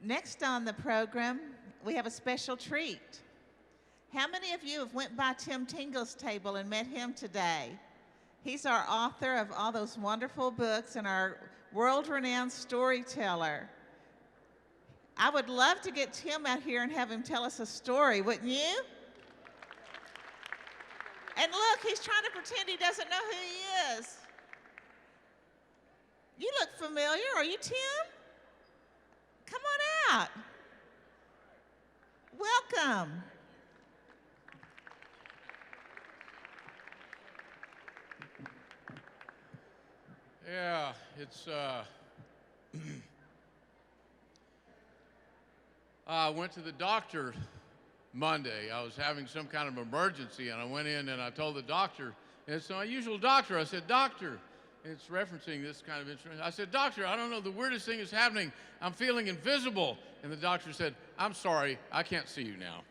Next on the program, we have a special treat. How many of you have went by Tim Tingle's table and met him today? He's our author of all those wonderful books and our world-renowned storyteller. I would love to get Tim out here and have him tell us a story, wouldn't you? And look, he's trying to pretend he doesn't know who he is. You look familiar. Are you Tim? Come on out. Welcome. Yeah, it's, I went to the doctor Monday. I was having some kind of emergency, and I went in and I told the doctor, and it's my usual doctor. I said, "Doctor," it's referencing this kind of instrument. I said, "Doctor, I don't know, the weirdest thing is happening. I'm feeling invisible." And the doctor said, "I'm sorry, I can't see you now."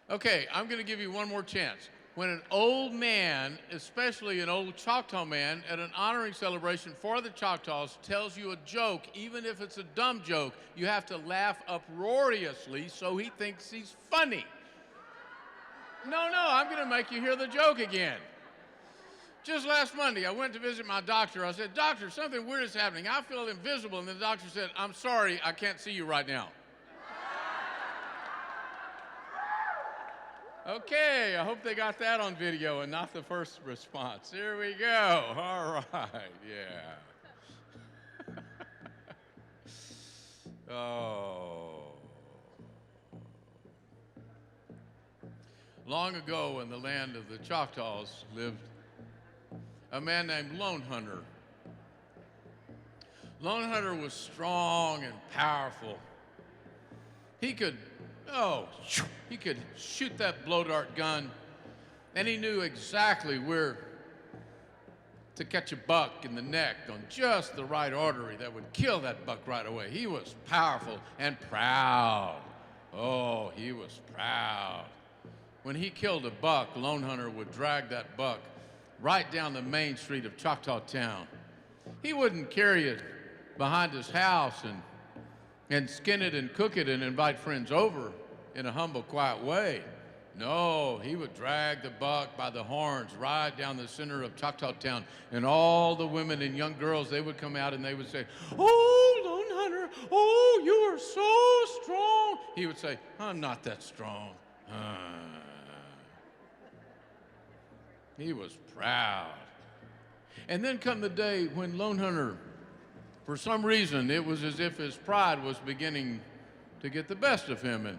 Okay, I'm going to give you one more chance. When an old man, especially an old Choctaw man, at an honoring celebration for the Choctaws tells you a joke, even if it's a dumb joke, you have to laugh uproariously so he thinks he's funny. No, I'm going to make you hear the joke again. Just last Monday, I went to visit my doctor. I said, "Doctor, something weird is happening. I feel invisible." And the doctor said, "I'm sorry, I can't see you right now." Okay, I hope they got that on video and not the first response. Here we go. All right, yeah. Oh. Long ago in the land of the Choctaws lived a man named Lone Hunter. Lone Hunter was strong and powerful. He could shoot that blow dart gun, and he knew exactly where to catch a buck in the neck on just the right artery that would kill that buck right away. He was powerful and proud. Oh, he was proud. When he killed a buck, Lone Hunter would drag that buck right down the main street of Choctaw Town. He wouldn't carry it behind his house and skin it and cook it and invite friends over in a humble, quiet way. No, he would drag the buck by the horns right down the center of Choctaw Town, and all the women and young girls, they would come out and they would say, "Oh, Lone Hunter, oh, you are so strong." He would say, "I'm not that strong." He was proud. And then come the day when Lone Hunter, for some reason, it was as if his pride was beginning to get the best of him. And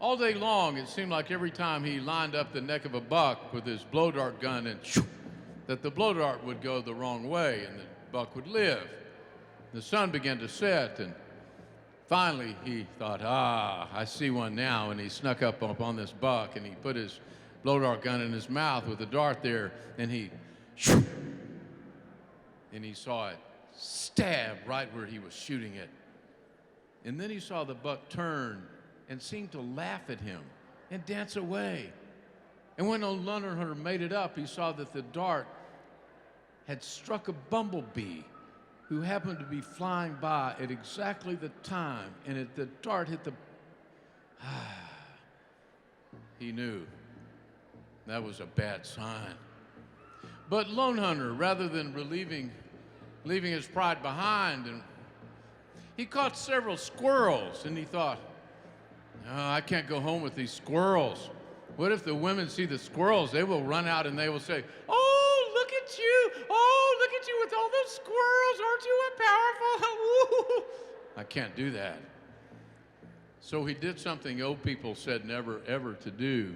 all day long, it seemed like every time he lined up the neck of a buck with his blow dart gun, and that the blow dart would go the wrong way and the buck would live. The sun began to set, and finally he thought, I see one now. And he snuck up on this buck, and he put his blow dart gun in his mouth with the dart there, and he saw it stab right where he was shooting it. And then he saw the buck turn and seemed to laugh at him and dance away. And when old Lone Hunter made it up, he saw that the dart had struck a bumblebee who happened to be flying by at exactly the time, and the dart hit the... He knew that was a bad sign. But Lone Hunter, rather than leaving his pride behind, and he caught several squirrels, and he thought, I can't go home with these squirrels. What if the women see the squirrels? They will run out and they will say, "Oh, look at you. Oh, look at you with all those squirrels. Aren't you powerful?" I can't do that. So he did something old people said never, ever to do.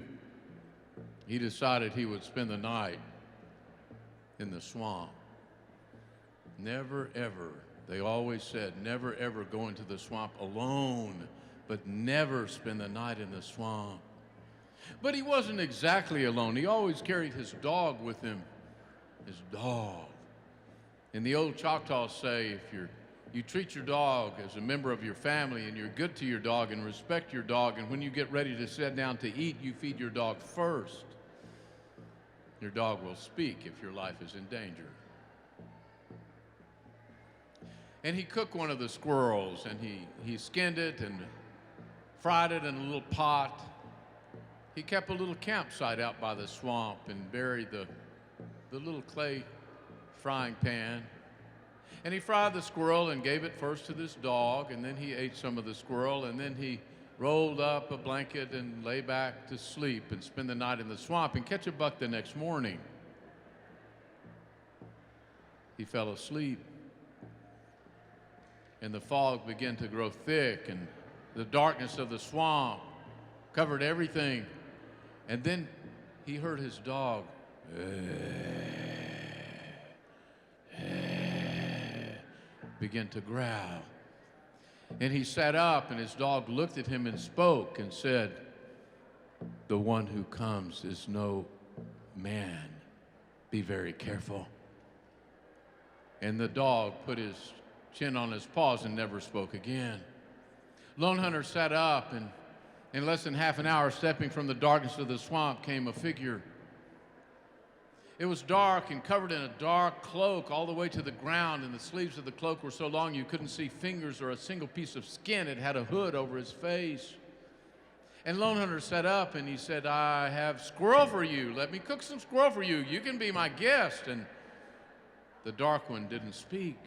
He decided he would spend the night in the swamp. Never, ever. They always said, never, ever go into the swamp alone, but never spend the night in the swamp. But he wasn't exactly alone. He always carried his dog with him, his dog. And the old Choctaws say, if you treat your dog as a member of your family, and you're good to your dog and respect your dog, and when you get ready to sit down to eat, you feed your dog first, your dog will speak if your life is in danger. And he cooked one of the squirrels, and he skinned it and fried it in a little pot. He kept a little campsite out by the swamp and buried the little clay frying pan. And he fried the squirrel and gave it first to this dog, and then he ate some of the squirrel, and then he rolled up a blanket and lay back to sleep and spend the night in the swamp and catch a buck the next morning. He fell asleep, and the fog began to grow thick, and the darkness of the swamp covered everything. And then he heard his dog begin to growl. And he sat up, and his dog looked at him and spoke and said, "The one who comes is no man. Be very careful." And the dog put his chin on his paws and never spoke again. Lone Hunter sat up, and in less than half an hour, stepping from the darkness of the swamp, came a figure. It was dark and covered in a dark cloak all the way to the ground, and the sleeves of the cloak were so long you couldn't see fingers or a single piece of skin. It had a hood over his face. And Lone Hunter sat up and he said, "I have squirrel for you. Let me cook some squirrel for you. You can be my guest." And the dark one didn't speak.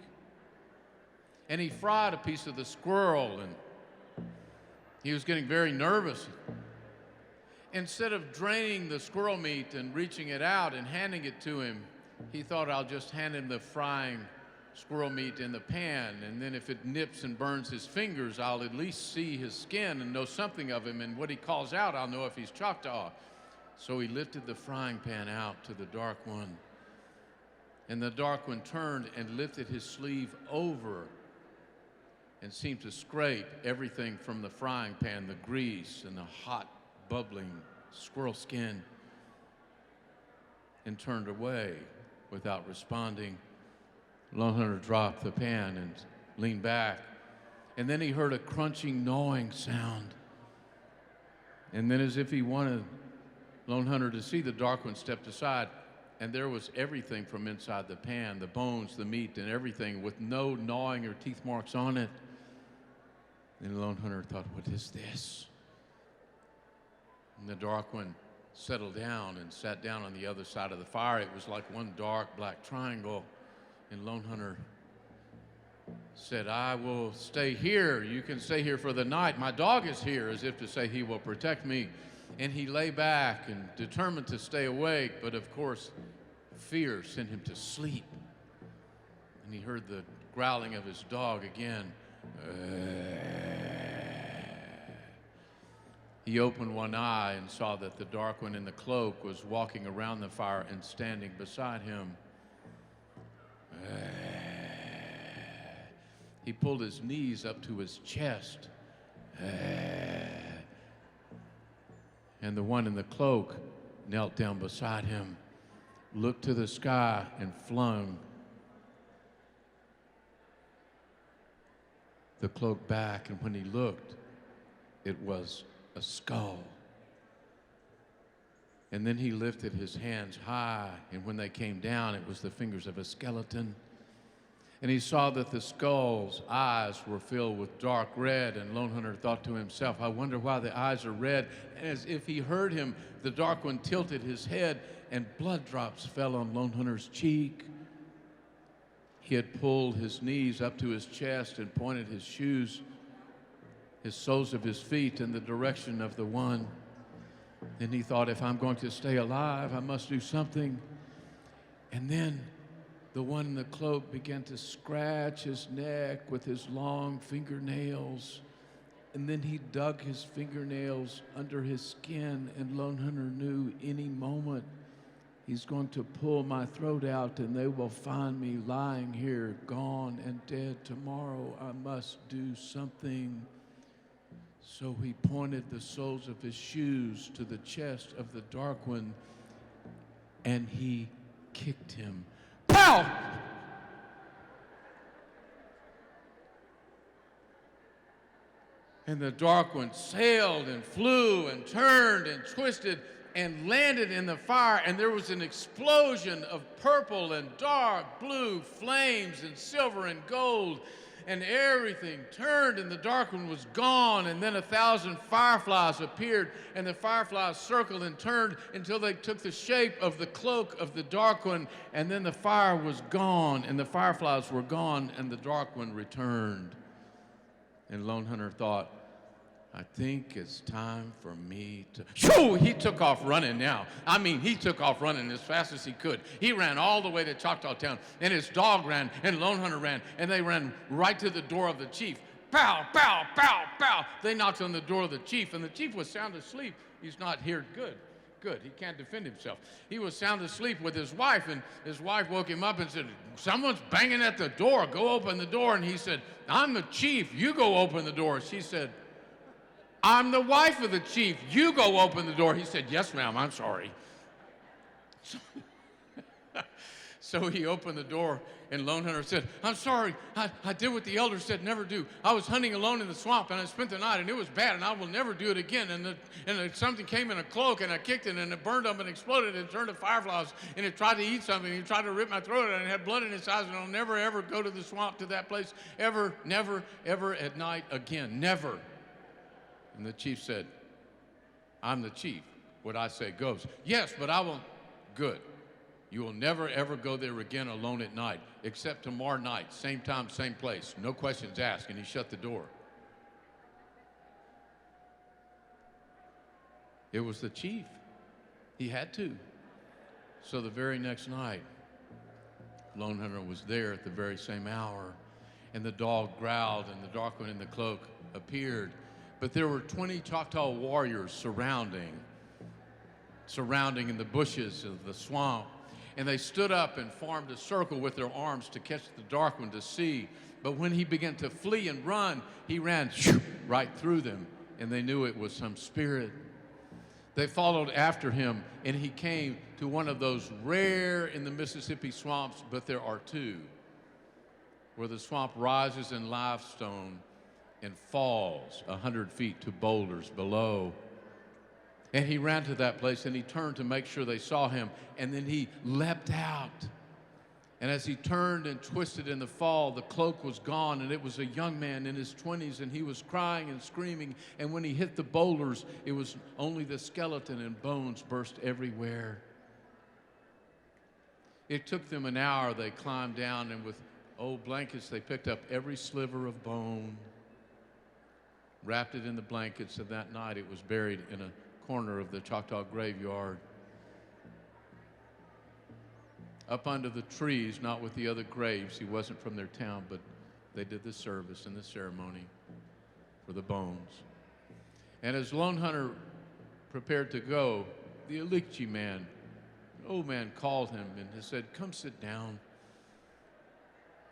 And he fried a piece of the squirrel, and he was getting very nervous. Instead of draining the squirrel meat and reaching it out and handing it to him, he thought, "I'll just hand him the frying squirrel meat in the pan, and then if it nips and burns his fingers, I'll at least see his skin and know something of him, and what he calls out, I'll know if he's Choctaw." So he lifted the frying pan out to the dark one, and the dark one turned and lifted his sleeve over and seemed to scrape everything from the frying pan, the grease and the hot, bubbling squirrel skin, and turned away without responding. Lone Hunter dropped the pan and leaned back, and then he heard a crunching, gnawing sound. And then, as if he wanted Lone Hunter to see, the dark one stepped aside, and there was everything from inside the pan, the bones, the meat, and everything, with no gnawing or teeth marks on it. And Lone Hunter thought, "What is this?" And the dark one settled down and sat down on the other side of the fire. It was like one dark black triangle. And Lone Hunter said, "I will stay here. You can stay here for the night. My dog is here," as if to say he will protect me. And he lay back and determined to stay awake, but of course, fear sent him to sleep. And he heard the growling of his dog again. He opened one eye and saw that the dark one in the cloak was walking around the fire and standing beside him. He pulled his knees up to his chest. And the one in the cloak knelt down beside him, looked to the sky, and flung the cloak back. And when he looked, it was a skull. And then he lifted his hands high, and when they came down, it was the fingers of a skeleton. And he saw that the skull's eyes were filled with dark red, and Lone Hunter thought to himself, "I wonder why the eyes are red." And as if he heard him, the dark one tilted his head, and blood drops fell on Lone Hunter's cheek. He had pulled his knees up to his chest and pointed his shoes, his soles of his feet, in the direction of the one. And he thought, "If I'm going to stay alive, I must do something." And then the one in the cloak began to scratch his neck with his long fingernails. And then he dug his fingernails under his skin, and Lone Hunter knew any moment he's going to pull my throat out, and they will find me lying here, gone and dead tomorrow. I must do something. So he pointed the soles of his shoes to the chest of the dark one, and he kicked him. Pow! And the dark one sailed and flew and turned and twisted and landed in the fire, and there was an explosion of purple and dark blue flames and silver and gold, and everything turned, and the dark one was gone, and then 1,000 fireflies appeared, and the fireflies circled and turned until they took the shape of the cloak of the dark one, and then the fire was gone, and the fireflies were gone, and the dark one returned. And Lone Hunter thought, I think it's time for me to... Shoo! He took off running now. I mean, he took off running as fast as he could. He ran all the way to Choctaw Town, and his dog ran, and Lone Hunter ran, and they ran right to the door of the chief. Pow, pow, pow, pow. They knocked on the door of the chief, and the chief was sound asleep. He's not here. Good. He can't defend himself. He was sound asleep with his wife, and his wife woke him up and said, someone's banging at the door. Go open the door. And he said, I'm the chief. You go open the door. She said, I'm the wife of the chief. You go open the door. He said, yes, ma'am, I'm sorry. So he opened the door, and Lone Hunter said, I'm sorry. I did what the elders said never do. I was hunting alone in the swamp, and I spent the night, and it was bad, and I will never do it again. And something came in a cloak, and I kicked it, and it burned up and exploded and turned to fireflies, and it tried to eat something. It tried to rip my throat out, and it had blood in its eyes, and I'll never, ever go to the swamp, to that place, ever, never, ever at night again. Never. And the chief said, I'm the chief. What I say goes. Yes, but I won't. Good. You will never, ever go there again alone at night, except tomorrow night, same time, same place. No questions asked. And he shut the door. It was the chief. He had to. So the very next night, Lone Hunter was there at the very same hour, and the dog growled, and the dark one in the cloak appeared. But there were 20 Choctaw warriors surrounding in the bushes of the swamp. And they stood up and formed a circle with their arms to catch the dark one to see. But when he began to flee and run, he ran right through them, and they knew it was some spirit. They followed after him, and he came to one of those rare in the Mississippi swamps, but there are two, where the swamp rises in limestone and falls 100 feet to boulders below. And he ran to that place, and he turned to make sure they saw him, and then he leapt out. And as he turned and twisted in the fall, the cloak was gone, and it was a young man in his 20s, and he was crying and screaming. And when he hit the boulders, it was only the skeleton, and bones burst everywhere. It took them an hour. They climbed down, and with old blankets, they picked up every sliver of bone, wrapped it in the blankets, and that night it was buried in a corner of the Choctaw graveyard. Up under the trees, not with the other graves. He wasn't from their town, but they did the service and the ceremony for the bones. And as Lone Hunter prepared to go, the Alikchi man, an old man, called him and he said, come sit down.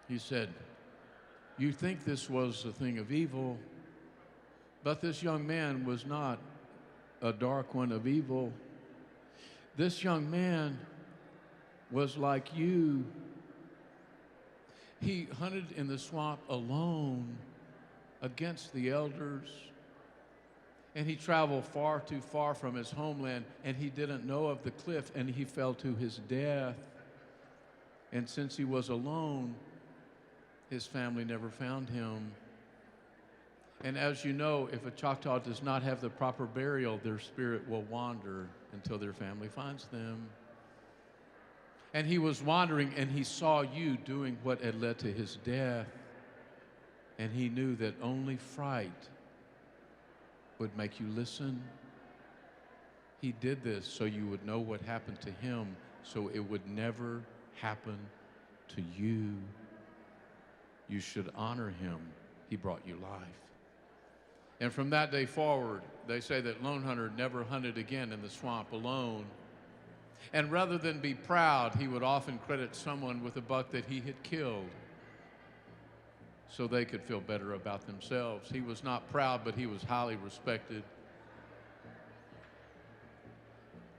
He said, you think this was a thing of evil, but this young man was not a dark one of evil. This young man was like you. He hunted in the swamp alone against the elders, and he traveled far too far from his homeland, and he didn't know of the cliff, and he fell to his death. And since he was alone, his family never found him. And as you know, if a Choctaw does not have the proper burial, their spirit will wander until their family finds them. And he was wandering, and he saw you doing what had led to his death. And he knew that only fright would make you listen. He did this so you would know what happened to him, so it would never happen to you. You should honor him. He brought you life. And from that day forward, they say that Lone Hunter never hunted again in the swamp alone. And rather than be proud, he would often credit someone with a buck that he had killed so they could feel better about themselves. He was not proud, but he was highly respected.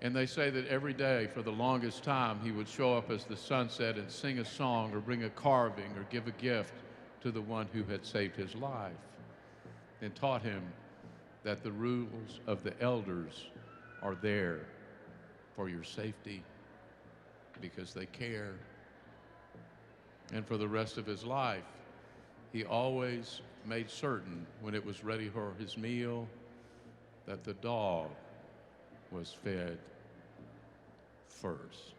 And they say that every day for the longest time, he would show up as the sun set and sing a song or bring a carving or give a gift to the one who had saved his life, and taught him that the rules of the elders are there for your safety because they care. And for the rest of his life, he always made certain when it was ready for his meal that the dog was fed first.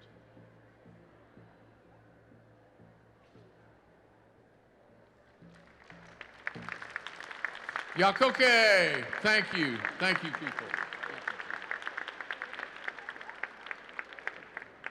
Yakoke, thank you, people.